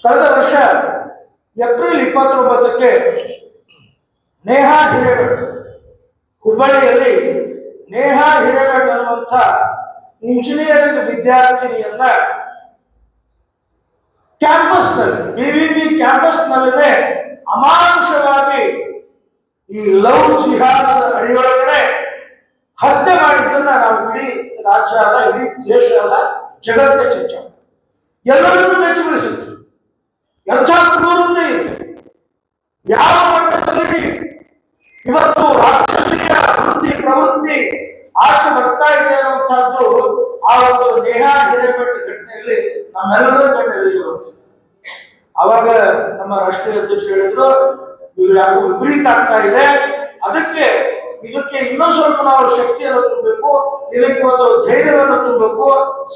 ಕಳೆದ ವರ್ಷ ಏಪ್ರಿಲ್ 29ಕ್ಕೆ ನೇಹಾ ಹಿರೇಮಠ್ ಹುಬ್ಬಳ್ಳಿಯಲ್ಲಿ ನೇಹಾ ಹಿರೇಮಠ್ ಅನ್ನುವಂಥ ಇಂಜಿನಿಯರಿಂಗ್ ವಿದ್ಯಾರ್ಥಿನಿಯನ್ನ ಕ್ಯಾಂಪಸ್ನಲ್ಲಿ ಬಿವಿಬಿ ಕ್ಯಾಂಪಸ್ನಲ್ಲೇ ಅಮಾನುಷವಾಗಿ ಈ ಲವ್ ಜಿಹಾದ್ ಅಡಿಯೊಳಗಡೆ ಹತ್ಯೆ ಮಾಡಿದ್ದನ್ನ ನಾವು ಇಡೀ ರಾಜ್ಯ ಅಲ್ಲ, ಇಡೀ ದೇಶ ಅಲ್ಲ, ಜಗತ್ತೇ ಚರ್ಚೆ ಎಲ್ಲರನ್ನೂ ಬೆಚ್ಚಗೊಳಿಸಿತ್ತು. ಎಂಥ ಕ್ರೂರತೆ ಇದೆ! ಯಾವ ಮಟ್ಟದಲ್ಲಿ ಇವತ್ತು ರಾಕ್ಷಸೀಯ ವೃತ್ತಿ ಪ್ರವೃತ್ತಿ ಆಚೆ ಬರ್ತಾ ಇದೆ ಅನ್ನುವಂಥದ್ದು ಆ ಒಂದು ನೇಹಾ ಹಿರೇಮಠ್ ಘಟನೆಯಲ್ಲಿ ನಮ್ಮೆಲ್ಲರ ಕಣ್ಣೆದುರಿಗೆ ಬರ್ತದೆ. ಅವಾಗ ನಮ್ಮ ರಾಷ್ಟ್ರೀಯ ಅಧ್ಯಕ್ಷರು ಹೇಳಿದ್ರು, ಇದು ಯಾಕೋ ವಿಪರೀತ ಆಗ್ತಾ ಇದೆ, ಇದಕ್ಕೆ ಇನ್ನೂ ಸ್ವಲ್ಪ ನಾವು ಶಕ್ತಿಯನ್ನು ತುಂಬಬೇಕು, ಇದಕ್ಕೆ ಒಂದು ಧೈರ್ಯವನ್ನು ತುಂಬಬೇಕು,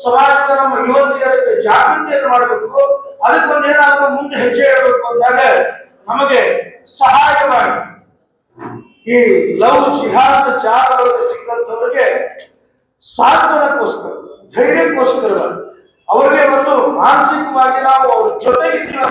ಸಮಾಜದ ನಮ್ಮ ಯುವತಿಯರಿಗೆ ಜಾಗೃತಿಯನ್ನು ಮಾಡಬೇಕು, ಅದಕ್ಕೊಂದು ಏನಾದರೂ ಮುಂದೆ ಹೆಜ್ಜೆ ಇಡಬೇಕು ಅಂದಾಗ ನಮಗೆ ಸಹಾಯ ಮಾಡಿ ಈ ಲವ್ ಜಿಹಾದ್ ಜಾಗದೊಳಗೆ ಸಿಕ್ಕಂಥವ್ರಿಗೆ ಸಾಂತ್ವನಕ್ಕೋಸ್ಕರ, ಧೈರ್ಯಕ್ಕೋಸ್ಕರ ಅವರಿಗೆ ಒಂದು ಮಾನಸಿಕವಾಗಿ ನಾವು ಅವ್ರ ಜೊತೆಗಿದ್ದು